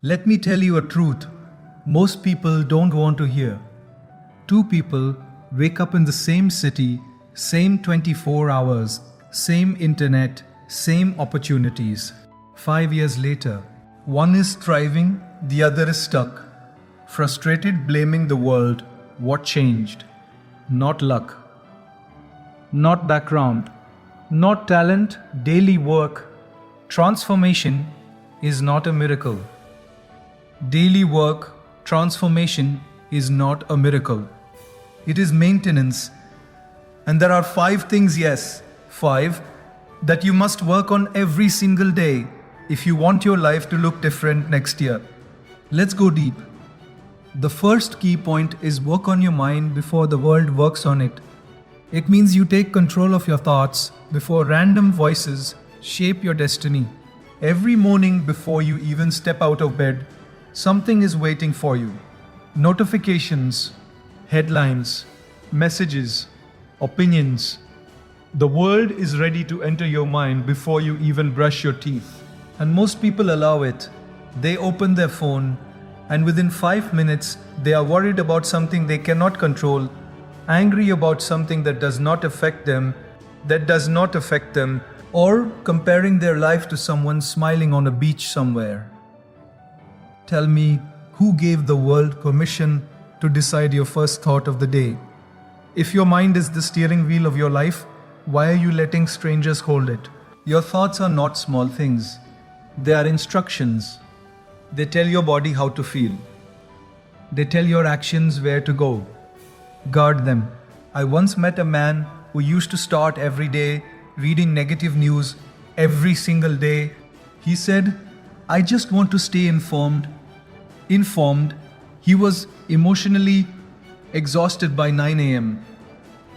Let me tell you a truth most people don't want to hear. Two people wake up in the same city, same 24 hours, same internet, same opportunities. 5 years later, one is thriving, the other is stuck. Frustrated, blaming the world. What changed? Not luck, not background, not talent, daily work. Transformation is not a miracle. Daily work, transformation is not a miracle. It is maintenance. And there are 5 things, yes, 5, that you must work on every single day if you want your life to look different next year. Let's go deep. The first key point is work on your mind before the world works on it. It means you take control of your thoughts before random voices shape your destiny. Every morning before you even step out of bed, something is waiting for you. Notifications, headlines, messages, opinions. The world is ready to enter your mind before you even brush your teeth. And most people allow it. They open their phone, and within 5 minutes, they are worried about something they cannot control, angry about something that does not affect them, or comparing their life to someone smiling on a beach somewhere. Tell me, who gave the world permission to decide your first thought of the day? If your mind is the steering wheel of your life, why are you letting strangers hold it? Your thoughts are not small things. They are instructions. They tell your body how to feel. They tell your actions where to go. Guard them. I once met a man who used to start every day reading negative news every single day. He said, I just want to stay informed. He was emotionally exhausted by 9 a.m.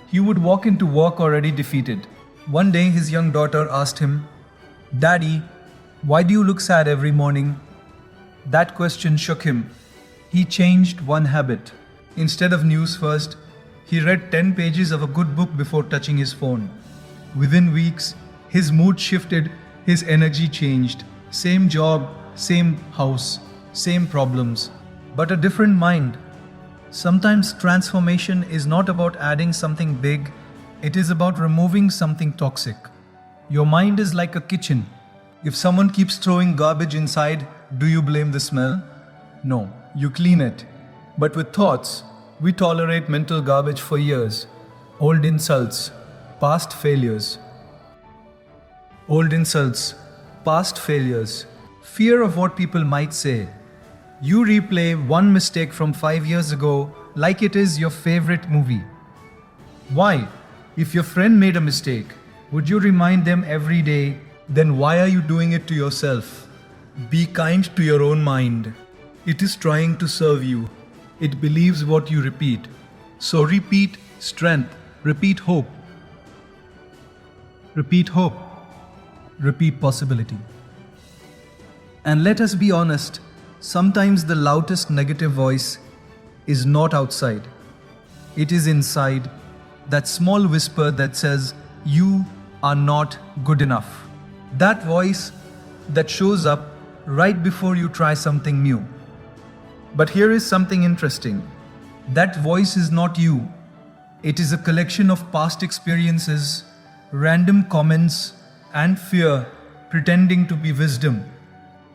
He would walk into work already defeated. One day his young daughter asked him, Daddy, why do you look sad every morning? That question shook him. He changed one habit. Instead of news first, he read 10 pages of a good book before touching his phone. Within weeks, his mood shifted, his energy changed. Same job, same house, same problems, but a different mind. Sometimes transformation is not about adding something big, it is about removing something toxic. Your mind is like a kitchen. If someone keeps throwing garbage inside, do you blame the smell? No, you clean it. But with thoughts, we tolerate mental garbage for years. Old insults, past failures. Fear of what people might say. You replay one mistake from 5 years ago like it is your favorite movie. Why? If your friend made a mistake, would you remind them every day? Then why are you doing it to yourself? Be kind to your own mind. It is trying to serve you. It believes what you repeat. So repeat strength, repeat hope. Repeat possibility. And let us be honest, sometimes the loudest negative voice is not outside. It is inside, that small whisper that says, you are not good enough. That voice that shows up right before you try something new. But here is something interesting. That voice is not you. It is a collection of past experiences, random comments, and fear pretending to be wisdom.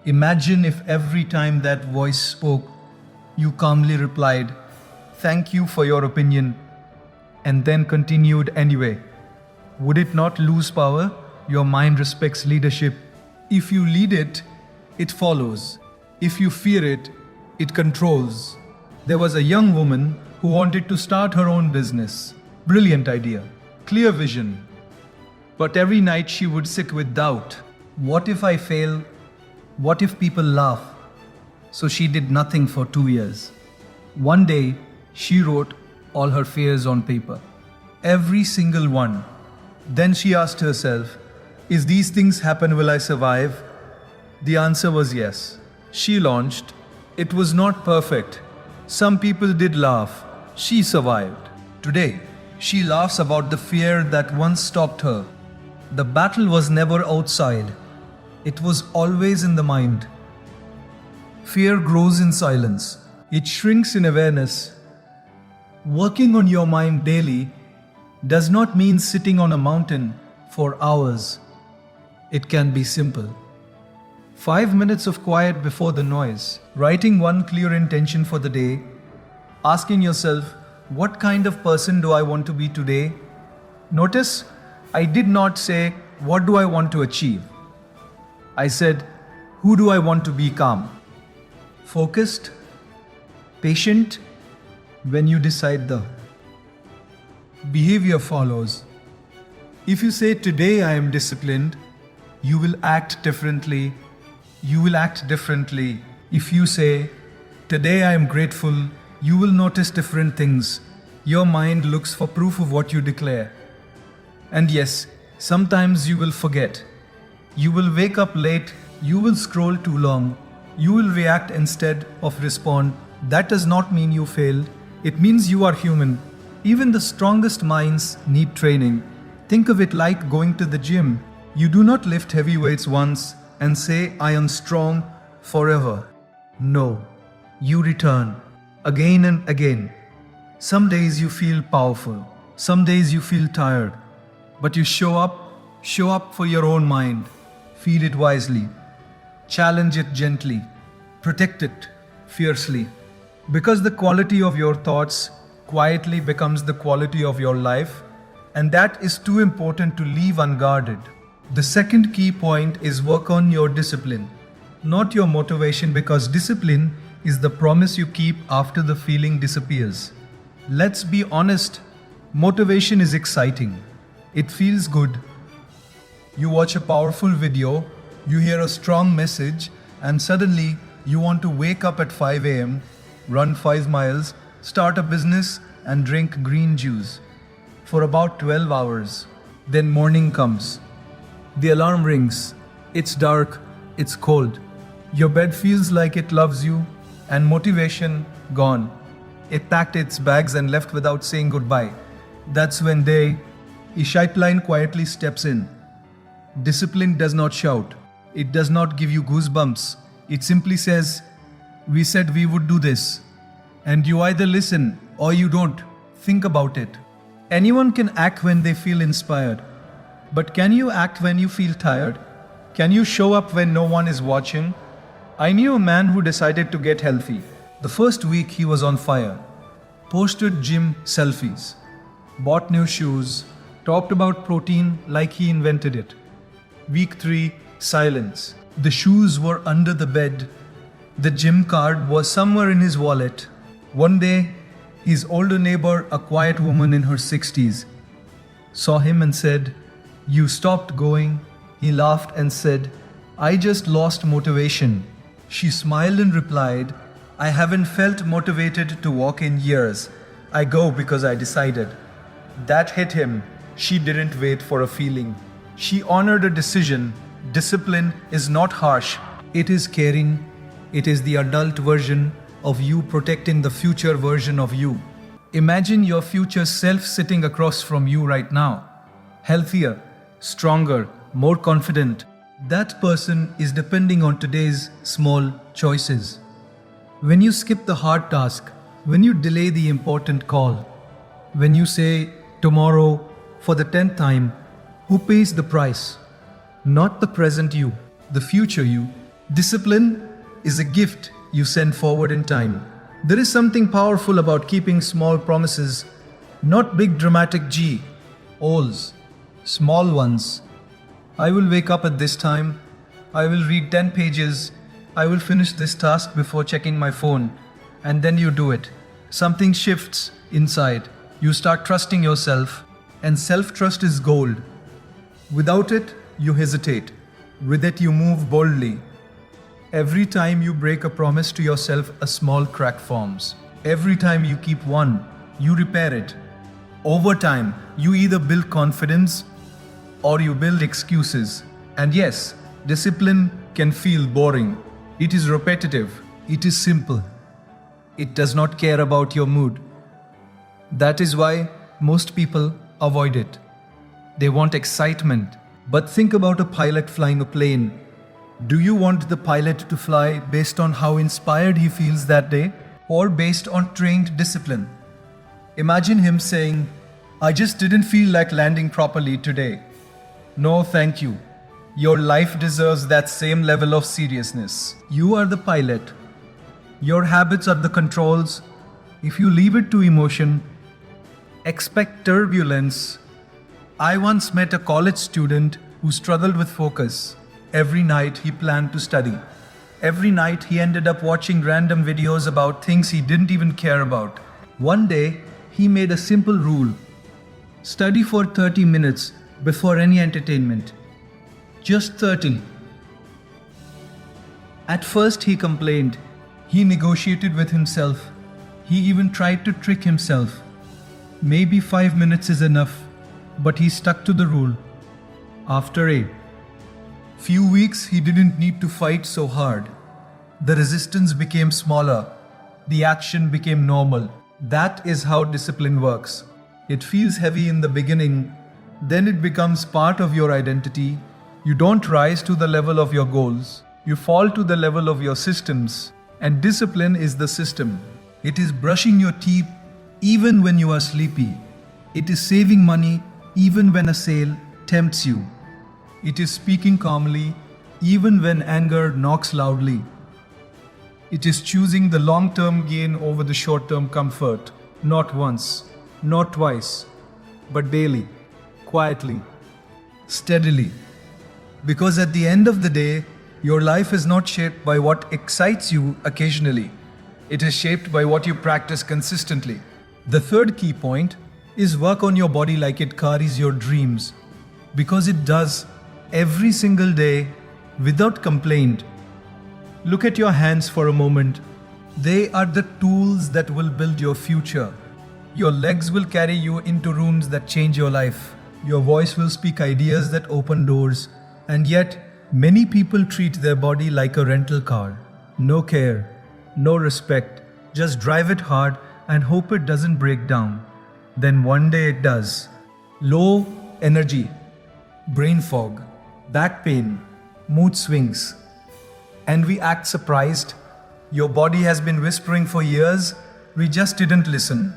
Imagine if every time that voice spoke, you calmly replied, Thank you for your opinion, and then continued anyway. Would it not lose power? Your mind respects leadership. If you lead it, it follows. If you fear it, it controls. There was a young woman who wanted to start her own business. Brilliant idea, clear vision. But every night she would sit with doubt. What if I fail? What if people laugh? So she did nothing for 2 years. One day, she wrote all her fears on paper. Every single one. Then she asked herself, if these things happen, will I survive? The answer was yes. She launched. It was not perfect. Some people did laugh. She survived. Today, she laughs about the fear that once stopped her. The battle was never outside. It was always in the mind. Fear grows in silence. It shrinks in awareness. Working on your mind daily does not mean sitting on a mountain for hours. It can be simple. 5 minutes of quiet before the noise. Writing one clear intention for the day. Asking yourself, what kind of person do I want to be today? Notice, I did not say, what do I want to achieve? I said, who do I want to be? Calm, focused, patient. When you decide, the behavior follows. If you say, today I am disciplined, you will act differently. You will act differently. If you say, today I am grateful, you will notice different things. Your mind looks for proof of what you declare. And yes, sometimes you will forget. You will wake up late, you will scroll too long, you will react instead of respond. That does not mean you failed. It means you are human. Even the strongest minds need training. Think of it like going to the gym. You do not lift heavy weights once and say, I am strong forever. No, you return again and again. Some days you feel powerful, some days you feel tired, but you show up for your own mind. Feed it wisely, challenge it gently, protect it fiercely. Because the quality of your thoughts quietly becomes the quality of your life, and that is too important to leave unguarded. The second key point is work on your discipline, not your motivation, because discipline is the promise you keep after the feeling disappears. Let's be honest, motivation is exciting. It feels good. You watch a powerful video, you hear a strong message, and suddenly you want to wake up at 5 a.m., run 5 miles, start a business, and drink green juice for about 12 hours. Then morning comes. The alarm rings. It's dark. It's cold. Your bed feels like it loves you, and motivation gone. It packed its bags and left without saying goodbye. That's when the Ishite line quietly steps in. Discipline does not shout. It does not give you goosebumps. It simply says, we said we would do this. And you either listen or you don't. Think about it. Anyone can act when they feel inspired. But can you act when you feel tired? Can you show up when no one is watching? I knew a man who decided to get healthy. The first week he was on fire. Posted gym selfies. Bought new shoes. Talked about protein like he invented it. Week 3, silence. The shoes were under the bed. The gym card was somewhere in his wallet. One day, his older neighbor, a quiet woman in her 60s, saw him and said, you stopped going. He laughed and said, I just lost motivation. She smiled and replied, I haven't felt motivated to walk in years. I go because I decided. That hit him. She didn't wait for a feeling. She honored a decision. Discipline is not harsh. It is caring. It is the adult version of you protecting the future version of you. Imagine your future self sitting across from you right now. Healthier, stronger, more confident. That person is depending on today's small choices. When you skip the hard task, when you delay the important call, when you say tomorrow for the 10th time, who pays the price? Not the present you, the future you. Discipline is a gift you send forward in time. There is something powerful about keeping small promises, not big dramatic goals, small ones. I will wake up at this time. I will read 10 pages. I will finish this task before checking my phone. And then you do it. Something shifts inside. You start trusting yourself, and self-trust is gold. Without it, you hesitate. With it, you move boldly. Every time you break a promise to yourself, a small crack forms. Every time you keep one, you repair it. Over time, you either build confidence or you build excuses. And yes, discipline can feel boring. It is repetitive. It is simple. It does not care about your mood. That is why most people avoid it. They want excitement. But think about a pilot flying a plane. Do you want the pilot to fly based on how inspired he feels that day, or based on trained discipline? Imagine him saying, I just didn't feel like landing properly today. No, thank you. Your life deserves that same level of seriousness. You are the pilot. Your habits are the controls. If you leave it to emotion, expect turbulence. I once met a college student who struggled with focus. Every night he planned to study. Every night he ended up watching random videos about things he didn't even care about. One day, he made a simple rule. Study for 30 minutes before any entertainment. Just 30. At first he complained. He negotiated with himself. He even tried to trick himself. Maybe 5 minutes is enough, but he stuck to the rule. After a few weeks, he didn't need to fight so hard. The resistance became smaller. The action became normal. That is how discipline works. It feels heavy in the beginning, then it becomes part of your identity. You don't rise to the level of your goals. You fall to the level of your systems. And discipline is the system. It is brushing your teeth even when you are sleepy. It is saving money even when a sale tempts you. It is speaking calmly even when anger knocks loudly. It is choosing the long-term gain over the short-term comfort. Not once, not twice, but daily, quietly, steadily. Because at the end of the day, your life is not shaped by what excites you occasionally. It is shaped by what you practice consistently. The third key point is work on your body like it carries your dreams. Because it does every single day without complaint. Look at your hands for a moment. They are the tools that will build your future. Your legs will carry you into rooms that change your life. Your voice will speak ideas that open doors. And yet, many people treat their body like a rental car. No care, no respect. Just drive it hard and hope it doesn't break down. Then one day it does. Low energy, brain fog, back pain, mood swings. And we act surprised. Your body has been whispering for years. We just didn't listen.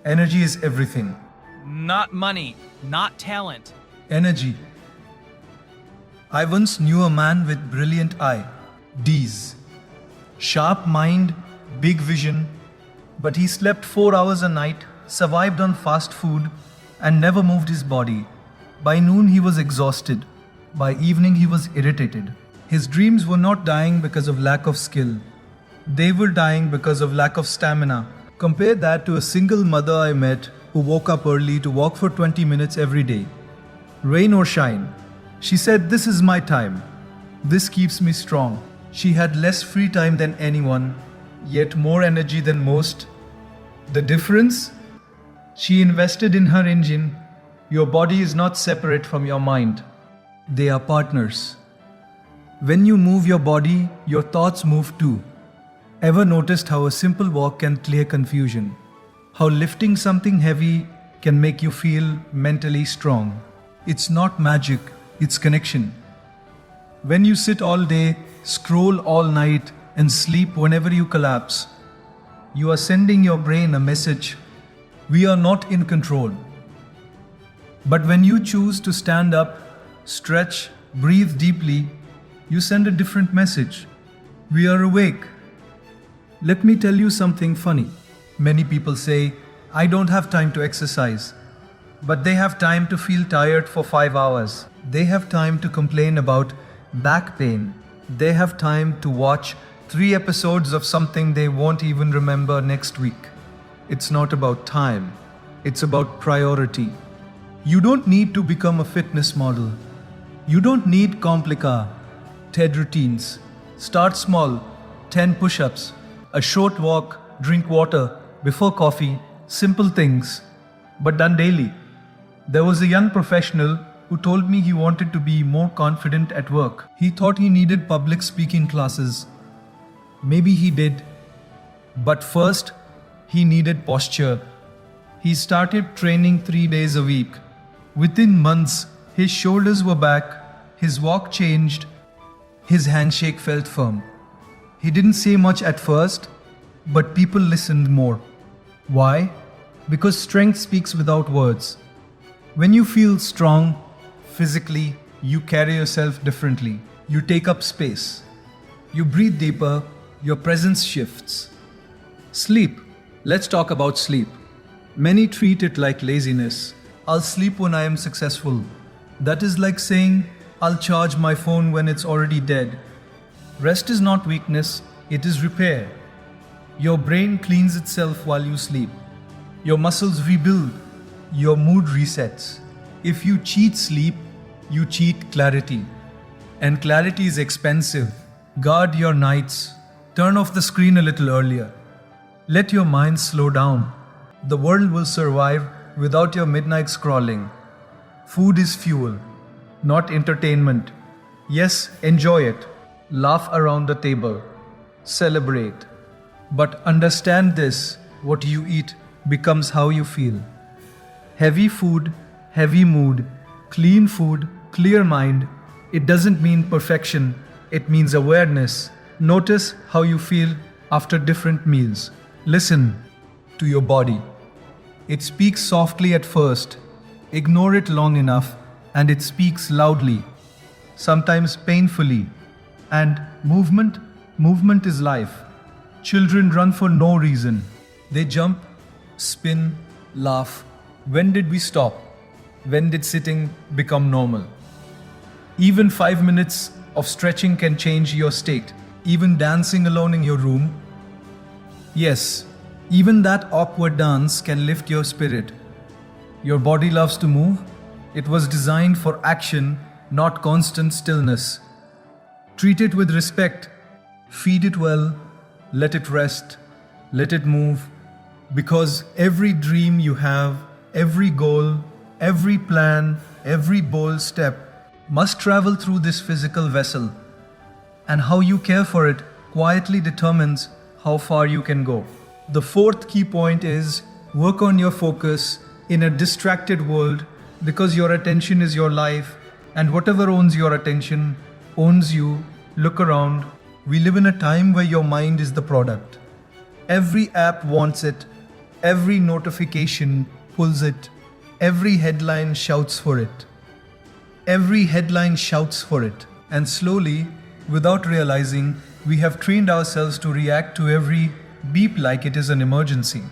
Energy is everything. Not money, not talent. Energy. I once knew a man with brilliant eye, D's. Sharp mind, big vision. But he slept 4 hours a night, survived on fast food, and never moved his body. By noon he was exhausted. By evening he was irritated. His dreams were not dying because of lack of skill. They were dying because of lack of stamina. Compare that to a single mother I met who woke up early to walk for 20 minutes every day. Rain or shine. She said, "This is my time. This keeps me strong." She had less free time than anyone, yet more energy than most. The difference? She invested in her engine. Your body is not separate from your mind. They are partners. When you move your body, your thoughts move too. Ever noticed how a simple walk can clear confusion? How lifting something heavy can make you feel mentally strong? It's not magic, it's connection. When you sit all day, scroll all night, and sleep whenever you collapse, you are sending your brain a message: we are not in control. But when you choose to stand up, stretch, breathe deeply, you send a different message. We are awake. Let me tell you something funny. Many people say, I don't have time to exercise. But they have time to feel tired for 5 hours. They have time to complain about back pain. They have time to watch 3 episodes of something they won't even remember next week. It's not about time. It's about priority. You don't need to become a fitness model. You don't need complica, TED routines. Start small, 10 push-ups, a short walk, drink water before coffee, simple things, but done daily. There was a young professional who told me he wanted to be more confident at work. He thought he needed public speaking classes. Maybe he did. But first, he needed posture. He started training 3 days a week. Within months, his shoulders were back, his walk changed. His handshake felt firm. He didn't say much at first, but people listened more. Why? Because strength speaks without words. When you feel strong, physically, you carry yourself differently. You take up space. You breathe deeper, your presence shifts. Sleep. Let's talk about sleep. Many treat it like laziness. I'll sleep when I am successful. That is like saying, I'll charge my phone when it's already dead. Rest is not weakness, it is repair. Your brain cleans itself while you sleep. Your muscles rebuild. Your mood resets. If you cheat sleep, you cheat clarity. And clarity is expensive. Guard your nights. Turn off the screen a little earlier. Let your mind slow down. The world will survive without your midnight scrolling. Food is fuel, not entertainment. Yes, enjoy it. Laugh around the table. Celebrate. But understand this, what you eat becomes how you feel. Heavy food, heavy mood. Clean food, clear mind. It doesn't mean perfection, it means awareness. Notice how you feel after different meals. Listen to your body. It speaks softly at first. Ignore it long enough, and it speaks loudly, sometimes painfully. And movement is life. Children run for no reason. They jump, spin, laugh. When did we stop? When did sitting become normal? Even 5 minutes of stretching can change your state. Even dancing alone in your room. Yes, even that awkward dance can lift your spirit. Your body loves to move. It was designed for action, not constant stillness. Treat it with respect. Feed it well. Let it rest. Let it move. Because every dream you have, every goal, every plan, every bold step must travel through this physical vessel. And how you care for it quietly determines how far you can go. The fourth key point is work on your focus in a distracted world, because your attention is your life, and whatever owns your attention owns you. Look around. We live in a time where your mind is the product. Every app wants it. Every notification pulls it. Every headline shouts for it. Every headline shouts for it. And slowly, without realizing, we have trained ourselves to react to every beep like it is an emergency.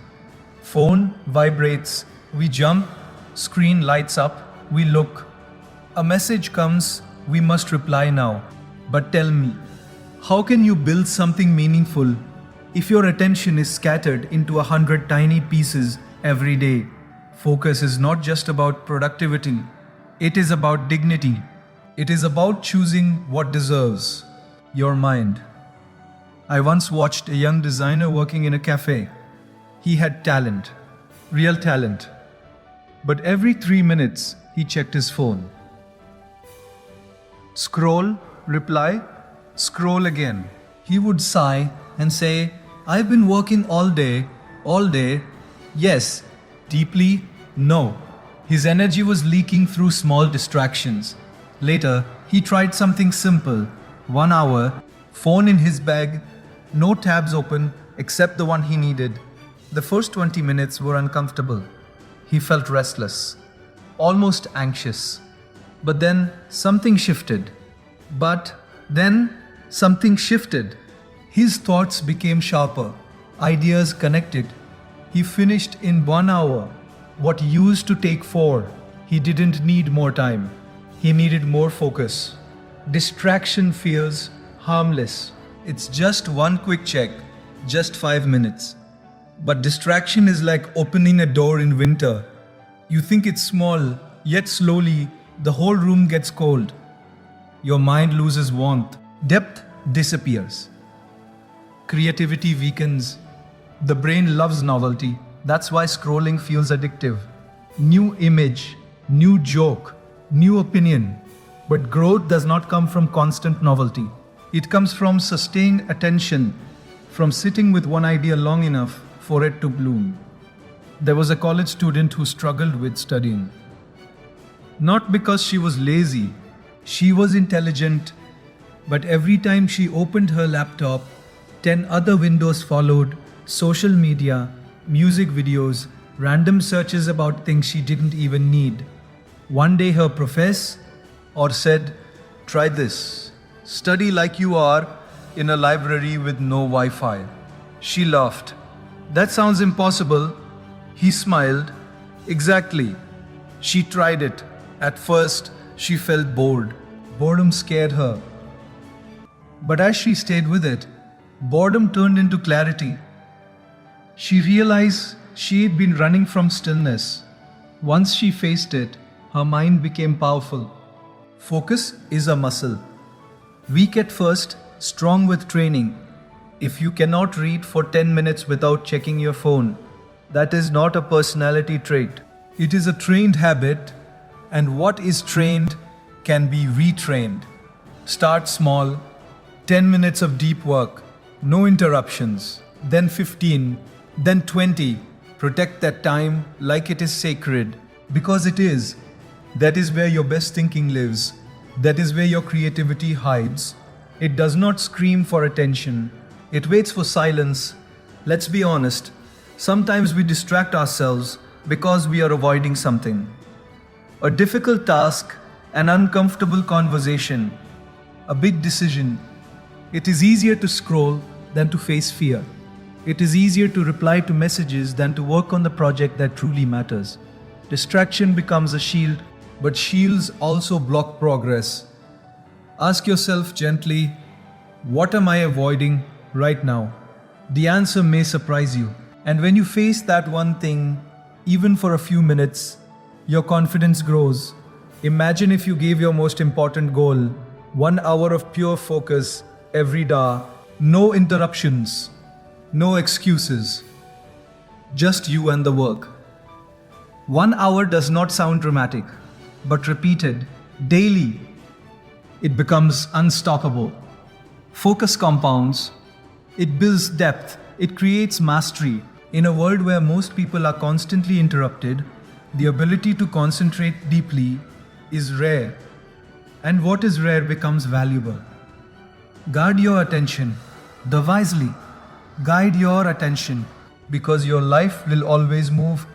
Phone vibrates, we jump, screen lights up, we look. A message comes, we must reply now. But tell me, how can you build something meaningful if your attention is scattered into 100 tiny pieces every day? Focus is not just about productivity, it is about dignity. It is about choosing what deserves your mind. I once watched a young designer working in a cafe. He had talent, real talent. But every 3 minutes, he checked his phone. Scroll, reply, scroll again. He would sigh and say, I've been working all day. Yes. Deeply, no. His energy was leaking through small distractions. Later, he tried something simple. 1 hour, phone in his bag, no tabs open except the one he needed. The first 20 minutes were uncomfortable. He felt restless, almost anxious. But then something shifted. His thoughts became sharper. Ideas connected. He finished in 1 hour what used to take 4. He didn't need more time. He needed more focus. Distraction feels harmless. It's just one quick check, just 5 minutes. But distraction is like opening a door in winter. You think it's small, yet slowly the whole room gets cold. Your mind loses warmth. Depth disappears. Creativity weakens. The brain loves novelty. That's why scrolling feels addictive. New image, new joke, new opinion. But growth does not come from constant novelty. It comes from sustained attention, from sitting with one idea long enough for it to bloom. There was a college student who struggled with studying. Not because she was lazy, she was intelligent, But every time she opened her laptop, 10 other windows followed: social media, music videos, random searches about things she didn't even need. One day her professor or said, "Try this. Study like you are in a library with no Wi Fi." She laughed. "That sounds impossible." He smiled. "Exactly." She tried it. At first, she felt bored. Boredom scared her. But as she stayed with it, boredom turned into clarity. She realized she had been running from stillness. Once she faced it, her mind became powerful. Focus is a muscle. Weak at first, strong with training. If you cannot read for 10 minutes without checking your phone, that is not a personality trait. It is a trained habit, and what is trained can be retrained. Start small, 10 minutes of deep work, no interruptions, then 15, then 20. Protect that time like it is sacred, because it is. That is where your best thinking lives. That is where your creativity hides. It does not scream for attention. It waits for silence. Let's be honest. Sometimes we distract ourselves because we are avoiding something. A difficult task, an uncomfortable conversation, a big decision. It is easier to scroll than to face fear. It is easier to reply to messages than to work on the project that truly matters. Distraction becomes a shield, but shields also block progress. Ask yourself gently, what am I avoiding right now? The answer may surprise you. And when you face that one thing, even for a few minutes, your confidence grows. Imagine if you gave your most important goal 1 hour of pure focus every day, no interruptions, no excuses, just you and the work. 1 hour does not sound dramatic, but repeated daily, it becomes unstoppable. Focus compounds, it builds depth, it creates mastery. In a world where most people are constantly interrupted, the ability to concentrate deeply is rare, and what is rare becomes valuable. Guard your attention, the wisely. Guide your attention, because your life will always move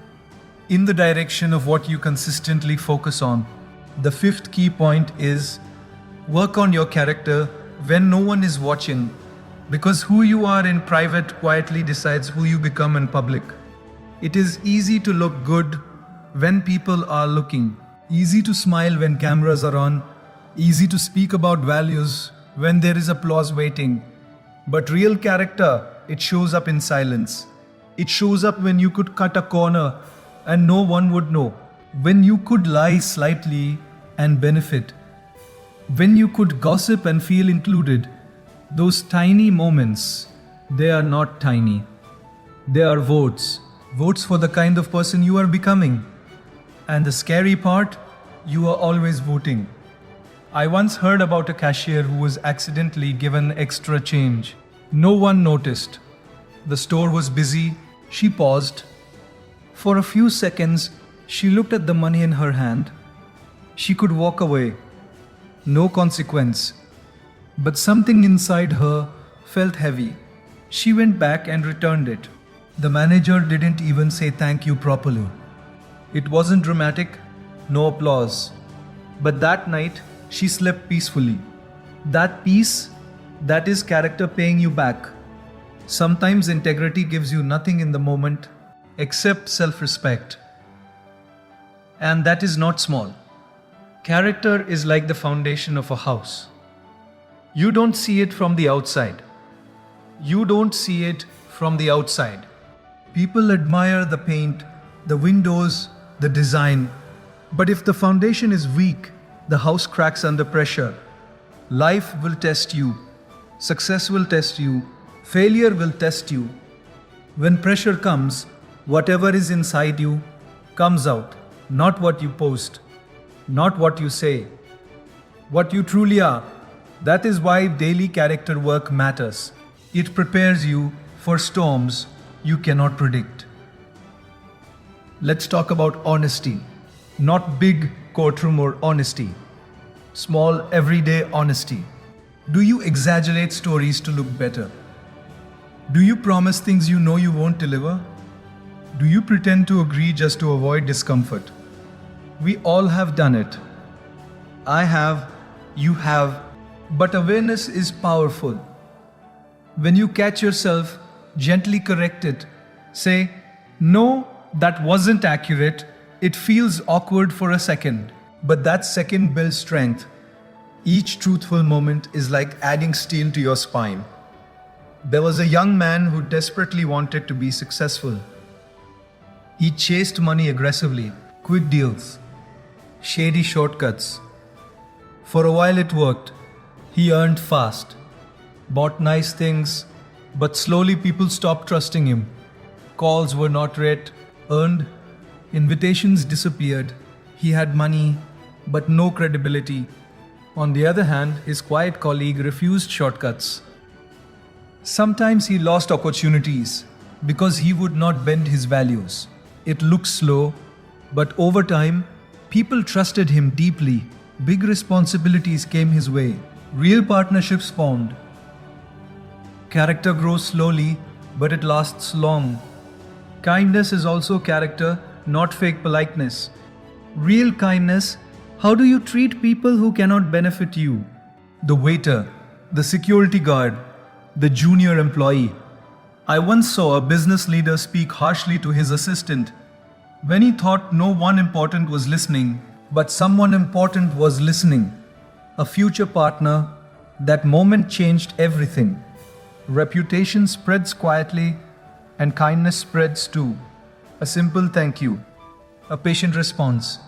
in the direction of what you consistently focus on. The fifth key point is work on your character when no one is watching, because who you are in private quietly decides who you become in public. It is easy to look good when people are looking, easy to smile when cameras are on, easy to speak about values when there is applause waiting. But real character, it shows up in silence. It shows up when you could cut a corner and no one would know, when you could lie slightly and benefit, when you could gossip and feel included. Those tiny moments, they are not tiny. They are votes. Votes for the kind of person you are becoming. And the scary part, you are always voting. I once heard about a cashier who was accidentally given extra change. No one noticed. The store was busy. She paused. For a few seconds, she looked at the money in her hand. She could walk away. No consequence. But something inside her felt heavy. She went back and returned it. The manager didn't even say thank you properly. It wasn't dramatic, no applause. But that night, she slept peacefully. That peace, that is character paying you back. Sometimes integrity gives you nothing in the moment except self-respect. And that is not small. Character is like the foundation of a house. You don't see it from the outside. You don't see it from the outside. People admire the paint, the windows, the design. But if the foundation is weak, the house cracks under pressure. Life will test you. Success will test you. Failure will test you. When pressure comes, whatever is inside you comes out. Not what you post, not what you say, what you truly are. That is why daily character work matters. It prepares you for storms you cannot predict. Let's talk about honesty. Not big courtroom or honesty. Small, everyday honesty. Do you exaggerate stories to look better? Do you promise things you know you won't deliver? Do you pretend to agree just to avoid discomfort? We all have done it. I have, you have, but awareness is powerful. When you catch yourself, gently correct it. Say, no, that wasn't accurate. It feels awkward for a second, but that second builds strength. Each truthful moment is like adding steel to your spine. There was a young man who desperately wanted to be successful. He chased money aggressively, quick deals, shady shortcuts. For a while it worked. He earned fast, bought nice things, but slowly people stopped trusting him. Calls were not earned, invitations disappeared. He had money, but no credibility. On the other hand, his quiet colleague refused shortcuts. Sometimes he lost opportunities because he would not bend his values. It looked slow, but over time, people trusted him deeply. Big responsibilities came his way. Real partnerships formed. Character grows slowly, but it lasts long. Kindness is also character, not fake politeness. Real kindness, how do you treat people who cannot benefit you? The waiter, the security guard, the junior employee. I once saw a business leader speak harshly to his assistant when he thought no one important was listening, but someone important was listening. A future partner, that moment changed everything. Reputation spreads quietly, and kindness spreads too. A simple thank you, a patient response,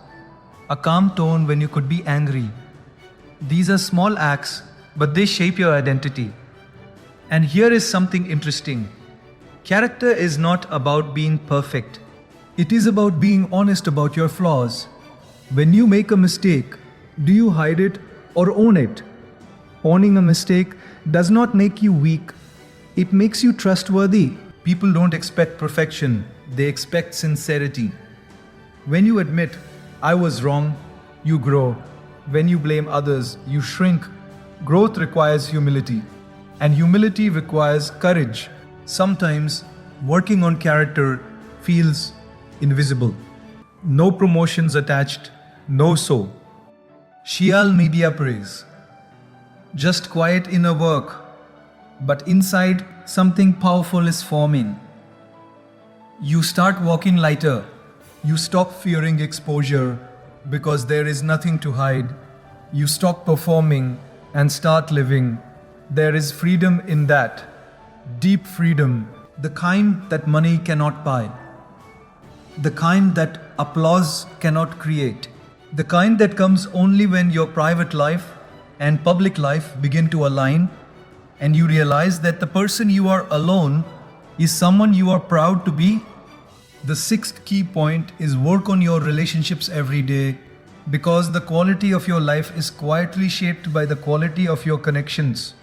a calm tone when you could be angry. These are small acts, but they shape your identity. And here is something interesting. Character is not about being perfect. It is about being honest about your flaws. When you make a mistake, do you hide it or own it? Owning a mistake does not make you weak. It makes you trustworthy. People don't expect perfection. They expect sincerity. When you admit, I was wrong, you grow. When you blame others, you shrink. Growth requires humility. And humility requires courage. Sometimes, working on character feels invisible. No promotions attached, no social media praise. Just quiet inner work. But inside, something powerful is forming. You start walking lighter. You stop fearing exposure because there is nothing to hide. You stop performing and start living. There is freedom in that. Deep freedom. The kind that money cannot buy. The kind that applause cannot create. The kind that comes only when your private life and public life begin to align and you realize that the person you are alone is someone you are proud to be. The sixth key point is work on your relationships every day because the quality of your life is quietly shaped by the quality of your connections.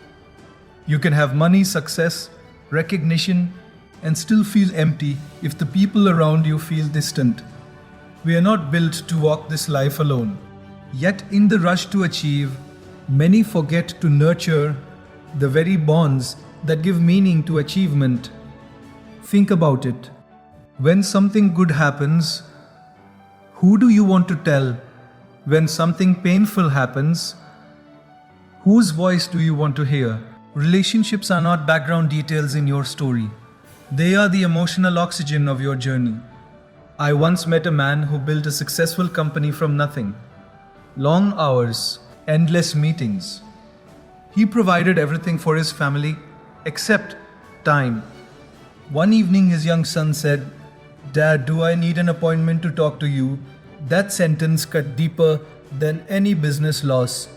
You can have money, success, recognition, and still feel empty if the people around you feel distant. We are not built to walk this life alone. Yet, in the rush to achieve, many forget to nurture the very bonds that give meaning to achievement. Think about it. When something good happens, who do you want to tell? When something painful happens, whose voice do you want to hear? Relationships are not background details in your story. They are the emotional oxygen of your journey. I once met a man who built a successful company from nothing. Long hours, endless meetings. He provided everything for his family except time. One evening, his young son said, "Dad, do I need an appointment to talk to you?" That sentence cut deeper than any business loss.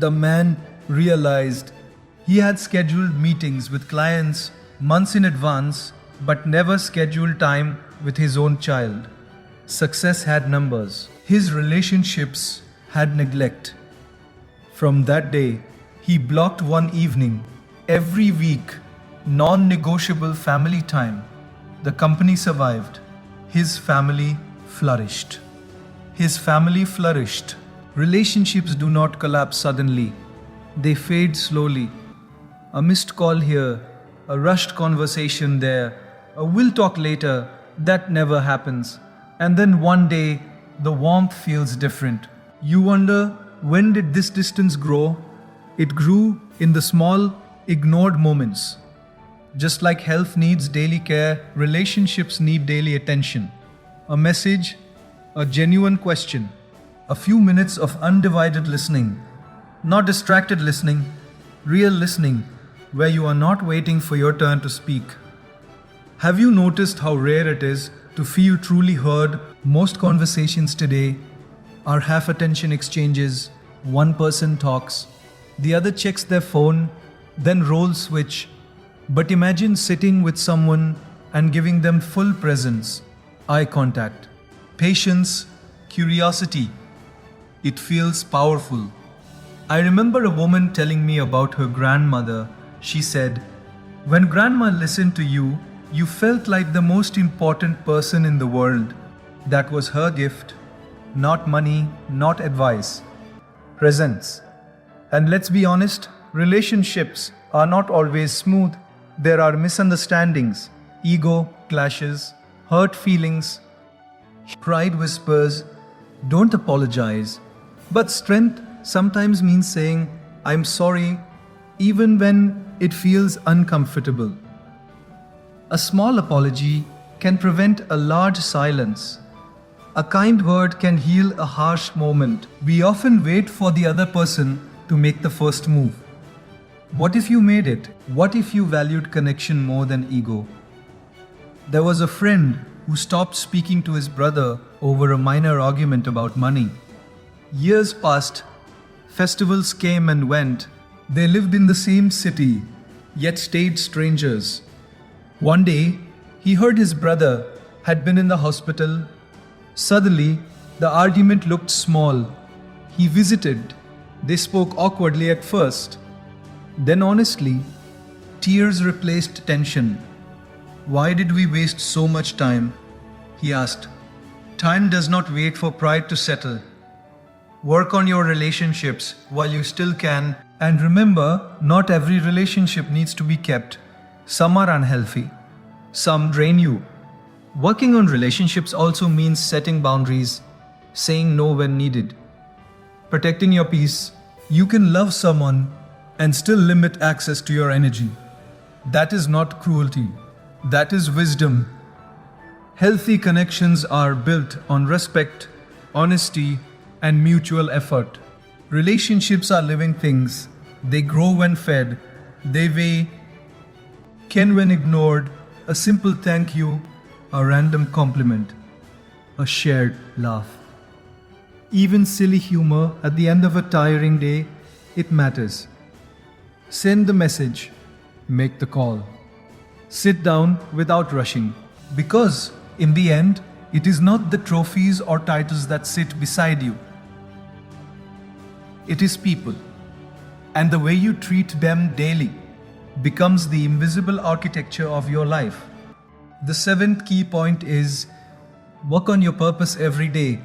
The man realized he had scheduled meetings with clients months in advance, but never scheduled time with his own child. Success had numbers. His relationships had neglect. From that day, he blocked one evening every week, non-negotiable family time. The company survived. His family flourished. His family flourished. Relationships do not collapse suddenly. They fade slowly. A missed call here, a rushed conversation there, a we'll talk later, that never happens. And then one day, the warmth feels different. You wonder, when did this distance grow? It grew in the small, ignored moments. Just like health needs daily care, relationships need daily attention. A message, a genuine question, a few minutes of undivided listening. Not distracted listening, real listening, where you are not waiting for your turn to speak. Have you noticed how rare it is to feel truly heard? Most conversations today are half attention exchanges. One person talks, the other checks their phone, then role switch. But imagine sitting with someone and giving them full presence, eye contact, patience, curiosity. It feels powerful. I remember a woman telling me about her grandmother. She said, "When grandma listened to you, you felt like the most important person in the world." That was her gift. Not money, not advice. Presence. And let's be honest, relationships are not always smooth. There are misunderstandings, ego clashes, hurt feelings. Pride whispers, "Don't apologize." But strength sometimes means saying, "I'm sorry," even when it feels uncomfortable. A small apology can prevent a large silence. A kind word can heal a harsh moment. We often wait for the other person to make the first move. What if you made it? What if you valued connection more than ego? There was a friend who stopped speaking to his brother over a minor argument about money. Years passed, festivals came and went. They lived in the same city, yet stayed strangers. One day, he heard his brother had been in the hospital. Suddenly, the argument looked small. He visited. They spoke awkwardly at first. Then honestly, tears replaced tension. "Why did we waste so much time?" he asked. Time does not wait for pride to settle. Work on your relationships while you still can, and remember, not every relationship needs to be kept. Some are unhealthy. Some drain you. Working on relationships also means setting boundaries, saying no when needed, protecting your peace. You can love someone and still limit access to your energy. That is not cruelty. That is wisdom. Healthy connections are built on respect, honesty, and mutual effort. Relationships are living things. They grow when fed. They weigh, can when ignored. A simple thank you, a random compliment, a shared laugh. Even silly humor at the end of a tiring day, it matters. Send the message, make the call. Sit down without rushing. Because, in the end, it is not the trophies or titles that sit beside you. It is people. And the way you treat them daily becomes the invisible architecture of your life. The seventh key point is work on your purpose every day.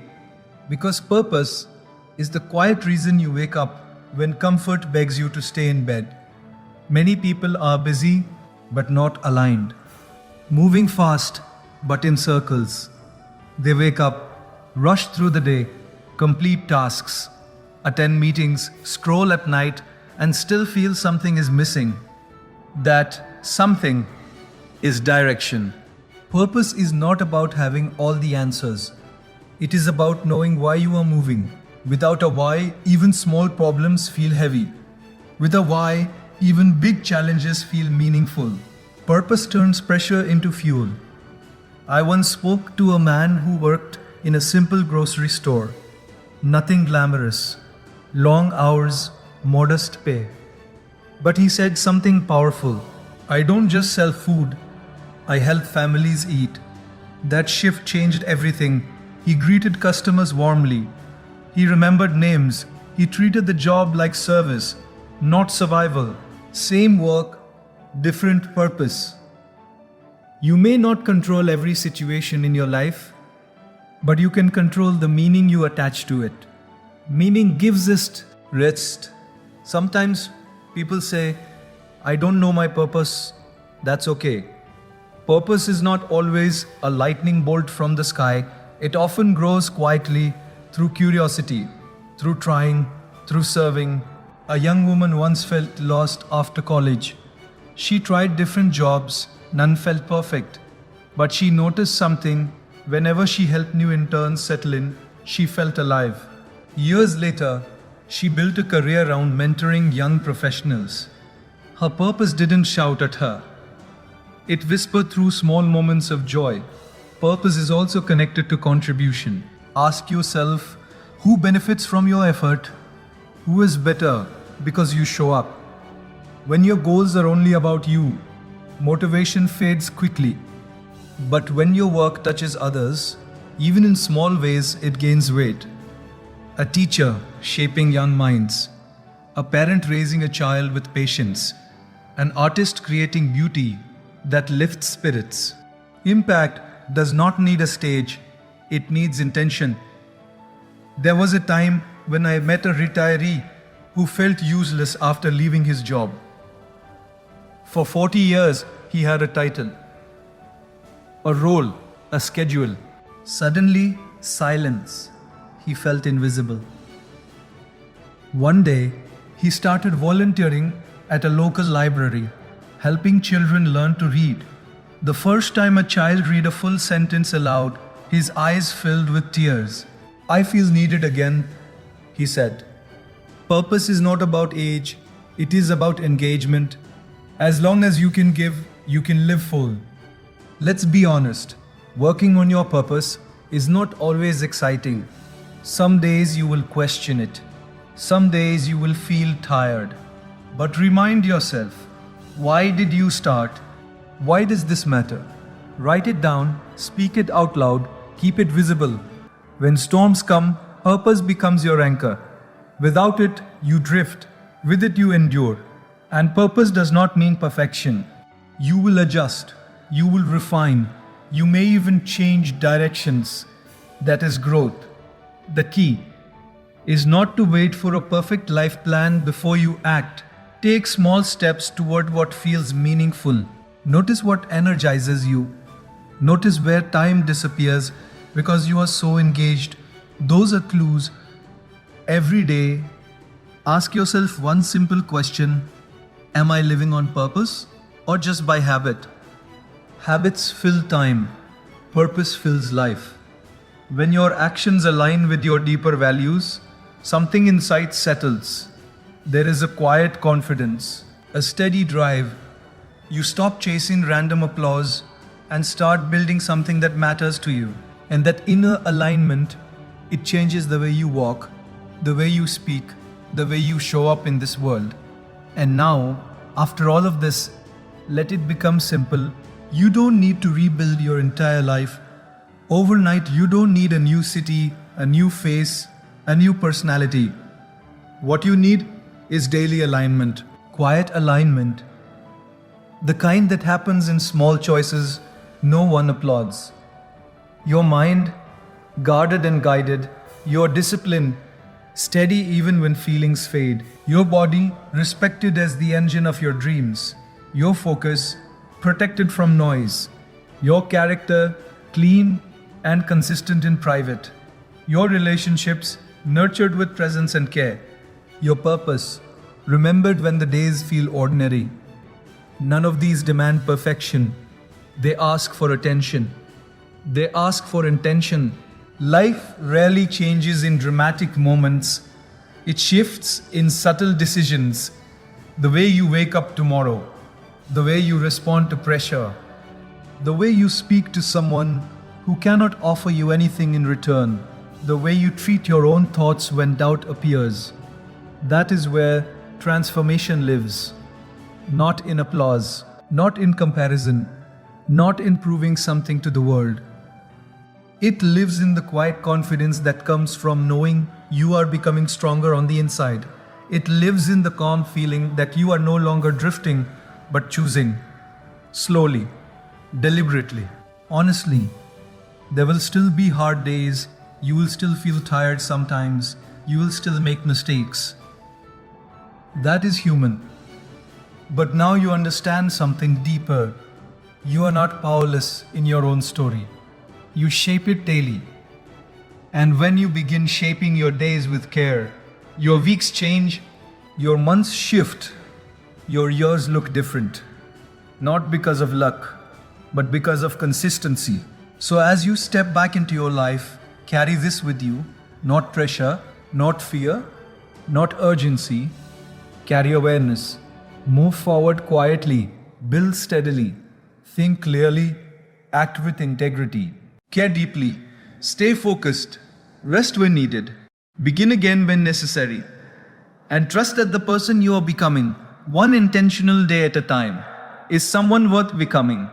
Because purpose is the quiet reason you wake up when comfort begs you to stay in bed. Many people are busy but not aligned, moving fast but in circles. They wake up, rush through the day, complete tasks, attend meetings, scroll at night, and still feel something is missing. That something is direction. Purpose is not about having all the answers. It is about knowing why you are moving. Without a why, even small problems feel heavy. With a why, even big challenges feel meaningful. Purpose turns pressure into fuel. I once spoke to a man who worked in a simple grocery store. Nothing glamorous. Long hours, modest pay. But he said something powerful. "I don't just sell food, I help families eat." That shift changed everything. He greeted customers warmly. He remembered names. He treated the job like service, not survival. Same work, different purpose. You may not control every situation in your life, but you can control the meaning you attach to it. Meaning gives us rest, Sometimes people say, I don't know my purpose. That's okay. Purpose is not always a lightning bolt from the sky. It often grows quietly through curiosity, through trying, through serving. A young woman once felt lost after college. She tried different jobs, none felt perfect. But she noticed something. Whenever she helped new interns settle in, she felt alive. Years later, she built a career around mentoring young professionals. Her purpose didn't shout at her. It whispered through small moments of joy. Purpose is also connected to contribution. Ask yourself, who benefits from your effort? Who is better because you show up? When your goals are only about you, motivation fades quickly. But when your work touches others, even in small ways, it gains weight. A teacher shaping young minds, a parent raising a child with patience, an artist creating beauty that lifts spirits. Impact does not need a stage, it needs intention. There was a time when I met a retiree who felt useless after leaving his job. For 40 years, he had a title, a role, a schedule. Suddenly, silence. He felt invisible. One day, he started volunteering at a local library, helping children learn to read. The first time a child read a full sentence aloud, his eyes filled with tears. I feel needed again, he said. Purpose is not about age, it is about engagement. As long as you can give, you can live full. Let's be honest, working on your purpose is not always exciting. Some days you will question it. Some days you will feel tired. But remind yourself, why did you start? Why does this matter? Write it down, speak it out loud, keep it visible. When storms come, purpose becomes your anchor. Without it, you drift. With it, you endure. And purpose does not mean perfection. You will adjust. You will refine. You may even change directions. That is growth. The key is not to wait for a perfect life plan before you act. Take small steps toward what feels meaningful. Notice what energizes you. Notice where time disappears because you are so engaged. Those are clues. Every day, ask yourself one simple question. Am I living on purpose or just by habit? Habits fill time. Purpose fills life. When your actions align with your deeper values, something inside settles. There is a quiet confidence, a steady drive. You stop chasing random applause and start building something that matters to you. And that inner alignment, it changes the way you walk, the way you speak, the way you show up in this world. And now, after all of this, let it become simple. You don't need to rebuild your entire life. Overnight, you don't need a new city, a new face, a new personality. What you need is daily alignment, quiet alignment. The kind that happens in small choices no one applauds. Your mind, guarded and guided. Your discipline, steady even when feelings fade. Your body, respected as the engine of your dreams. Your focus, protected from noise. Your character, clean and consistent in private. Your relationships, nurtured with presence and care. Your purpose, remembered when the days feel ordinary. None of these demand perfection. They ask for attention. They ask for intention. Life rarely changes in dramatic moments. It shifts in subtle decisions. The way you wake up tomorrow, the way you respond to pressure, the way you speak to someone who cannot offer you anything in return, the way you treat your own thoughts when doubt appears. That is where transformation lives. Not in applause, not in comparison, not in proving something to the world. It lives in the quiet confidence that comes from knowing you are becoming stronger on the inside. It lives in the calm feeling that you are no longer drifting, but choosing. Slowly, deliberately, honestly. There will still be hard days. You will still feel tired sometimes. You will still make mistakes. That is human. But now you understand something deeper. You are not powerless in your own story. You shape it daily. And when you begin shaping your days with care, your weeks change, your months shift, your years look different. Not because of luck, but because of consistency. So as you step back into your life, carry this with you. Not pressure, not fear, not urgency. Carry awareness. Move forward quietly, build steadily, think clearly, act with integrity. Care deeply, stay focused, rest when needed, begin again when necessary, and trust that the person you are becoming, one intentional day at a time, is someone worth becoming.